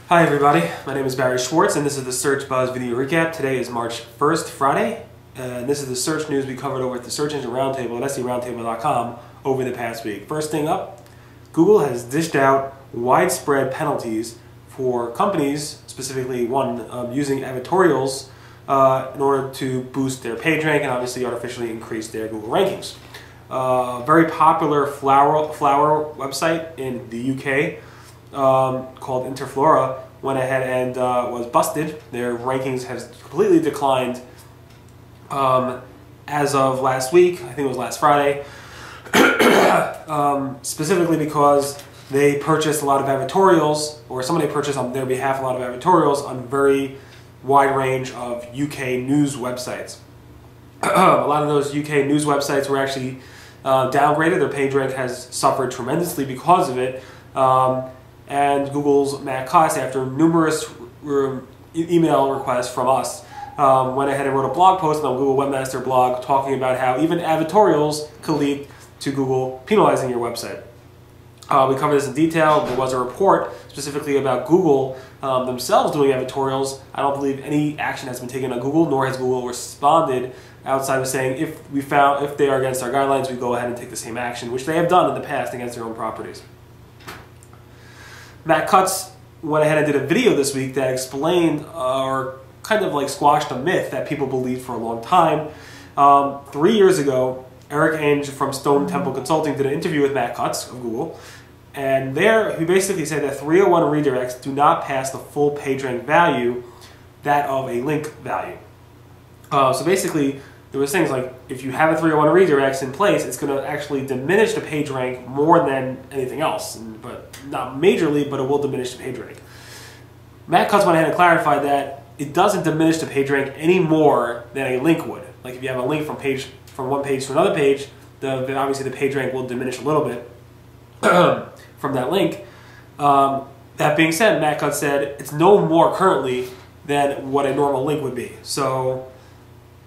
Hi everybody, my name is Barry Schwartz and this is the Search Buzz video recap. Today is March 1st, Friday, and this is the search news we covered over at the Search Engine Roundtable at seroundtable.com over the past week. First thing up, Google has dished out widespread penalties for companies, specifically one using advertorials in order to boost their page rank and obviously artificially increase their Google rankings. Very popular flower website in the UK called Interflora went ahead and was busted. Their rankings has completely declined as of last week. I think it was last Friday. Specifically because they purchased a lot of advertorials, or somebody purchased on their behalf a lot of advertorials on a very wide range of UK news websites. A lot of those UK news websites were actually downgraded. Their page rank has suffered tremendously because of it. And Google's Matt Cutts, after numerous email requests from us, went ahead and wrote a blog post on the Google Webmaster blog talking about how even advertorials could lead to Google penalizing your website. We covered this in detail. There was a report specifically about Google themselves doing advertorials. I don't believe any action has been taken on Google, nor has Google responded outside of saying if they are against our guidelines, we go ahead and take the same action, which they have done in the past against their own properties. Matt Cutts went ahead and did a video this week that explained or kind of like squashed a myth that people believed for a long time. 3 years ago, Eric Ainge from Stone Temple Consulting did an interview with Matt Cutts of Google, and there he basically said that 301 redirects do not pass the full PageRank value, that of a link value. So basically, there was things like if you have a 301 redirects in place, it's going to actually diminish the page rank more than anything else, but not majorly, but it will diminish the page rank. Matt Cutts went ahead and clarified that it doesn't diminish the page rank any more than a link would. Like if you have a link from one page to another page, obviously the page rank will diminish a little bit from that link. That being said, Matt Cutts said it's no more currently than what a normal link would be. So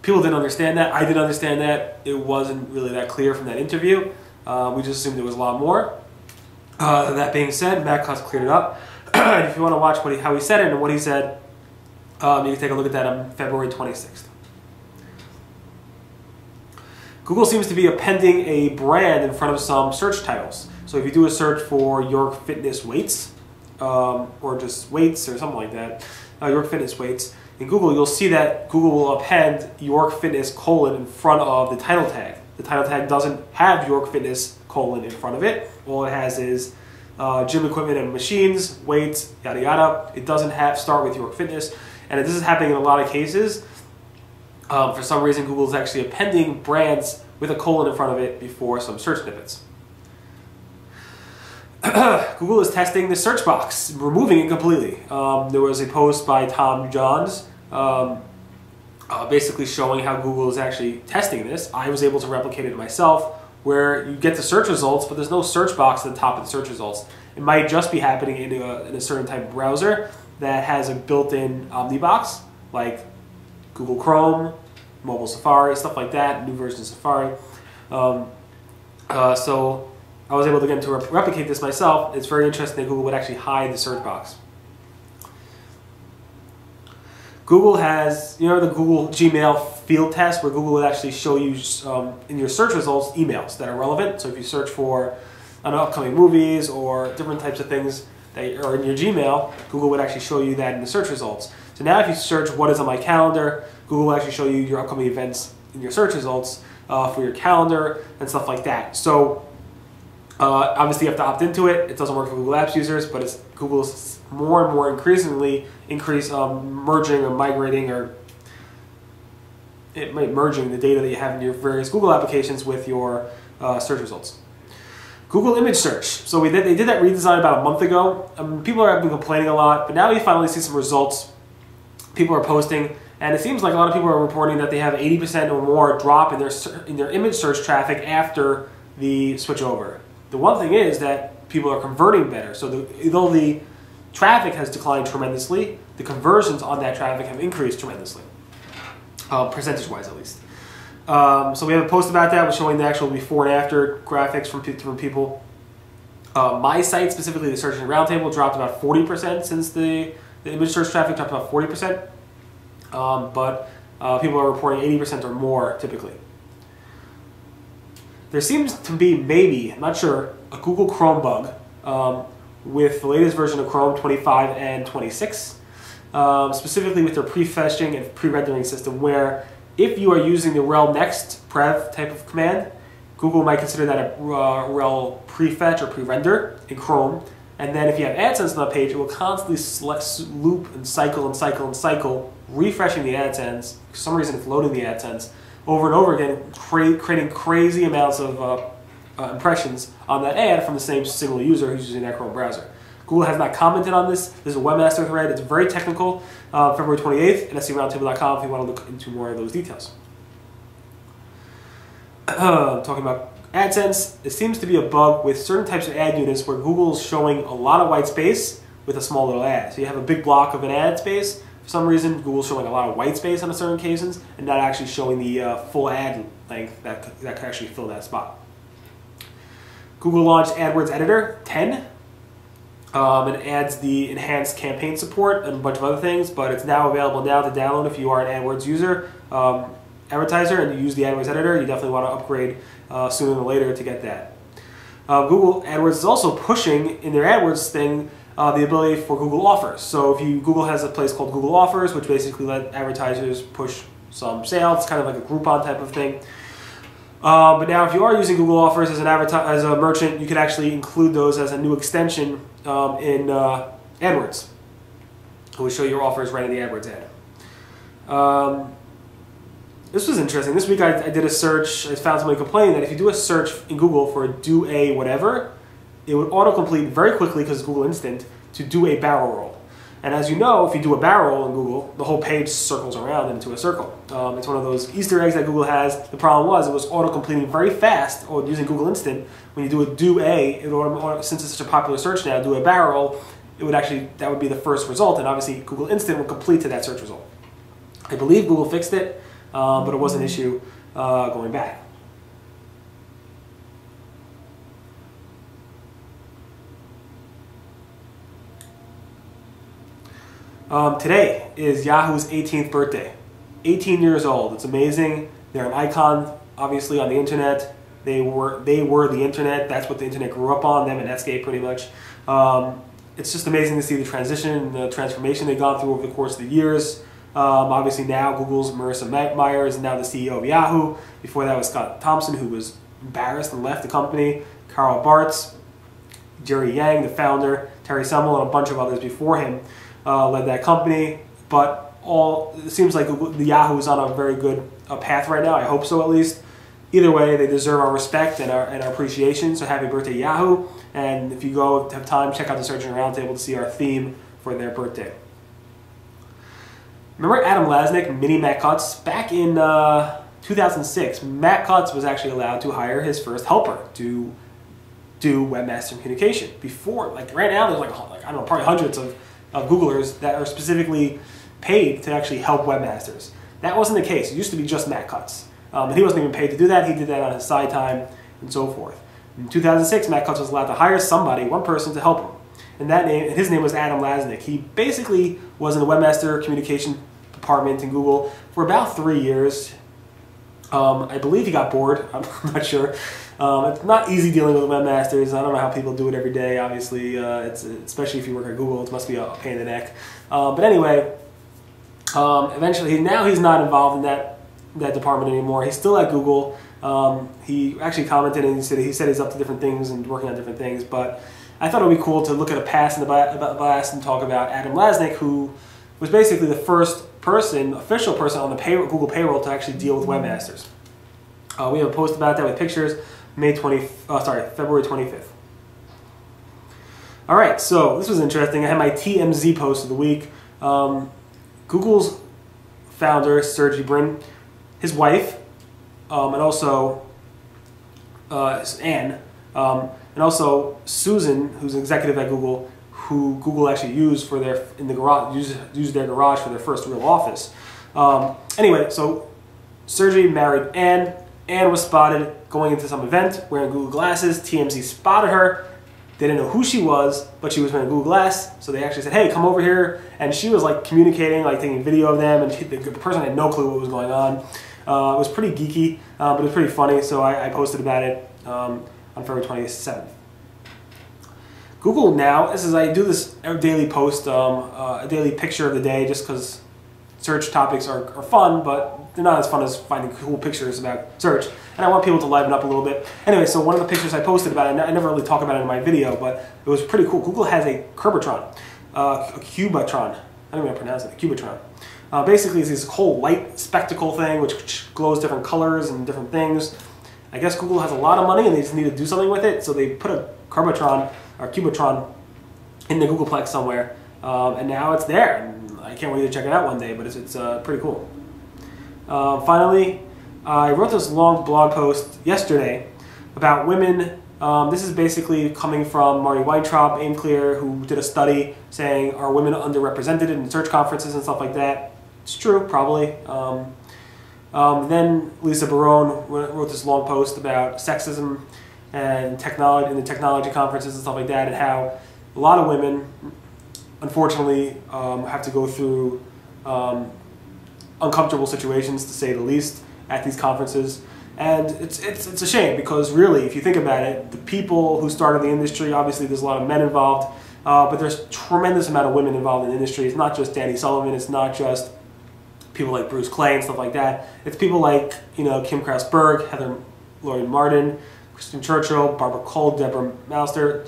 people didn't understand that. I didn't understand that. It wasn't really that clear from that interview. We just assumed there was a lot more. That being said, Matt Cutts cleared it up. If you want to watch how he said it and what he said, you can take a look at that on February 26th. Google seems to be appending a brand in front of some search titles. So if you do a search for York Fitness weights, or just weights or something like that, York Fitness weights, in Google, you'll see that Google will append York Fitness : in front of the title tag. The title tag doesn't have York Fitness : in front of it. All it has is gym equipment and machines, weights, yada yada. It doesn't start with York Fitness. And this is happening in a lot of cases. For some reason, Google is actually appending brands with a colon in front of it before some search snippets. Google is testing the search box, removing it completely. There was a post by Tom Johns basically showing how Google is actually testing this. I was able to replicate it myself, where you get the search results, but there's no search box at the top of the search results. It might just be happening in a certain type of browser that has a built-in omnibox, like Google Chrome, mobile Safari, stuff like that, new version of Safari. So I was able to get to replicate this myself. It's very interesting that Google would actually hide the search box. Google has, the Google Gmail field test where Google would actually show you in your search results emails that are relevant. So if you search for upcoming movies or different types of things that are in your Gmail, Google would actually show you that in the search results. So now if you search what is on my calendar, Google will actually show you your upcoming events in your search results for your calendar and stuff like that. So obviously you have to opt into it. It doesn't work for Google Apps users, but Google's more and more increasingly merging or migrating merging the data that you have in your various Google applications with your search results. Google image search. So they did that redesign about a month ago. People have been complaining a lot, but now we finally see some results. People are posting, and it seems like a lot of people are reporting that they have 80% or more drop in their image search traffic after the switch over. The one thing is that people are converting better. So though the traffic has declined tremendously, the conversions on that traffic have increased tremendously, percentage-wise at least. So we have a post about that, showing the actual before and after graphics from people. My site, specifically the Search Engine Roundtable, dropped about 40% since the image search traffic dropped about 40%. But people are reporting 80% or more typically. There seems to be, maybe, I'm not sure, a Google Chrome bug with the latest version of Chrome 25 and 26, specifically with their prefetching and pre-rendering system, where if you are using the rel next prev type of command, Google might consider that a rel prefetch or pre-render in Chrome. And then if you have AdSense on the page, it will constantly loop and cycle and cycle and cycle, refreshing the AdSense. For some reason, it's loading the AdSense over and over again, creating crazy amounts of impressions on that ad from the same single user who's using that Chrome browser. Google has not commented on this. This is a webmaster thread. It's very technical. February 28th at SEOroundtable.com if you want to look into more of those details. Talking about AdSense, it seems to be a bug with certain types of ad units where Google's showing a lot of white space with a small little ad. So you have a big block of an ad space. For some reason, Google's showing a lot of white space on certain occasions and not actually showing the full ad length that can actually fill that spot. Google launched AdWords Editor 10. It adds the enhanced campaign support and a bunch of other things, but it's now available now to download if you are an AdWords user, advertiser, and you use the AdWords Editor. You definitely want to upgrade sooner than later to get that. Google AdWords is also pushing in their AdWords thing the ability for Google Offers. So if Google has a place called Google Offers, which basically let advertisers push some sales. It's kind of like a Groupon type of thing. But now if you are using Google Offers as a merchant, you can actually include those as a new extension in AdWords. It will show your offers right in the AdWords ad. This was interesting. This week I did a search. I found somebody complaining that if you do a search in Google for do a whatever, it would autocomplete very quickly because it's Google Instant to do a barrel roll. And as you know, if you do a barrel roll in Google, the whole page circles around into a circle. It's one of those Easter eggs that Google has. The problem was it was auto-completing very fast, or using Google Instant. When you do a do a, since it's such a popular search now, do a barrel roll, that would be the first result, and obviously Google Instant would complete to that search result. I believe Google fixed it, but it was an issue going back. Today is Yahoo's 18th birthday. 18 years old. It's amazing. They're an icon, obviously, on the internet. They were the internet. That's what the internet grew up on, them and Netscape pretty much. It's just amazing to see the transition, the transformation they've gone through over the course of the years. Obviously now Google's Marissa Mayer is now the CEO of Yahoo. Before that was Scott Thompson, who was embarrassed and left the company. Carl Bartz, Jerry Yang, the founder, Terry Semel, and a bunch of others before him led that company. But it seems like the Yahoo is on a very good path right now. I hope so, at least. Either way, they deserve our respect and our appreciation. So happy birthday, Yahoo! And if you have time, check out the Search Engine Roundtable to see our theme for their birthday. Remember Adam Lasnik, Mini Matt Cutts? Back in 2006, Matt Cutts was actually allowed to hire his first helper to do webmaster communication. Before, like right now, there's like I don't know, probably hundreds of Googlers that are specifically paid to actually help webmasters. That wasn't the case. It used to be just Matt Cutts. And he wasn't even paid to do that. He did that on his side time and so forth. In 2006, Matt Cutts was allowed to hire somebody, one person, to help him. And his name was Adam Lasnik. He basically was in the webmaster communication department in Google for about 3 years. I believe he got bored. I'm not sure. It's not easy dealing with webmasters. I don't know how people do it every day. Obviously, especially if you work at Google, it must be a pain in the neck. But anyway, eventually, now he's not involved in that department anymore. He's still at Google. He actually commented and he said he's up to different things and working on different things. But I thought it would be cool to look at a past in the blast and talk about Adam Lasnik, who was basically the first official person on the Google payroll to actually deal with webmasters. We have a post about that with pictures, February 25th. All right, so this was interesting. I had my TMZ post of the week. Google's founder, Sergey Brin, his wife, and also Anne, and also Susan, who's an executive at Google, who Google actually used for their garage for their first real office. Anyway, so Sergey married Anne. Anne was spotted going into some event wearing Google glasses. TMZ spotted her, They didn't know who she was, but she was wearing Google Glass, so they actually said, hey, come over here. And she was like communicating, like taking video of them, and the person had no clue what was going on. It was pretty geeky, but it was pretty funny, so I posted about it on February 27th. Google now, I do this daily post, a daily picture of the day, just because search topics are fun, but they're not as fun as finding cool pictures about search. And I want people to liven up a little bit. Anyway, so one of the pictures I posted about it, I never really talk about it in my video, but it was pretty cool. Google has a Curbitron, a Cubatron. I don't even know how to pronounce it, a Cubatron. Basically, it's this whole light spectacle thing which glows different colors and different things. I guess Google has a lot of money and they just need to do something with it, so they put a Curbitron or Cubatron in the Googleplex somewhere, and now it's there. And I can't wait to check it out one day, but it's pretty cool. Finally, I wrote this long blog post yesterday about women. This is basically coming from Marty Weintraub, AimClear, who did a study saying, are women underrepresented in search conferences and stuff like that? It's true, probably. Then Lisa Barone wrote this long post about sexism and technology in the technology conferences and stuff like that, and how a lot of women, unfortunately, have to go through uncomfortable situations, to say the least, at these conferences. And it's a shame, because really, if you think about it, the people who started the industry, obviously there's a lot of men involved, but there's a tremendous amount of women involved in the industry. It's not just Danny Sullivan, it's not just people like Bruce Clay and stuff like that. It's people like, Kim Krause-Berg, Heather Laurie Martin, Kristen Churchill, Barbara Cole, Deborah Mouster,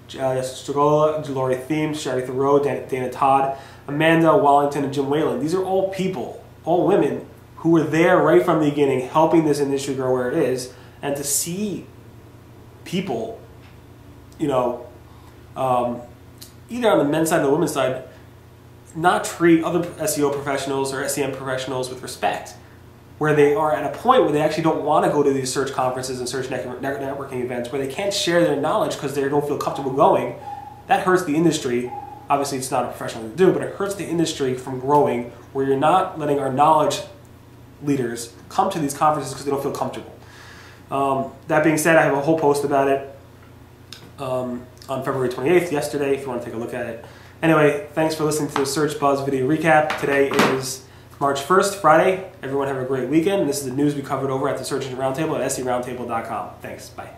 Stragola, Lori Thiem, Sherry Thoreau, Dana Todd, Amanda Wallington, and Jim Whalen. These are all people, all women, who were there right from the beginning, helping this industry grow where it is. And to see people, either on the men's side or the women's side, not treat other SEO professionals or SEM professionals with respect, where they are at a point where they actually don't want to go to these search conferences and search networking events, where they can't share their knowledge because they don't feel comfortable going. That hurts the industry. Obviously, it's not a professional thing to do, but it hurts the industry from growing, where you're not letting our knowledge leaders come to these conferences because they don't feel comfortable. That being said, I have a whole post about it on February 28th, yesterday, if you want to take a look at it. Anyway, thanks for listening to the Search Buzz video recap. Today is March 1st, Friday. Everyone have a great weekend. This is the news we covered over at the Search Engine Roundtable at seroundtable.com. Thanks. Bye.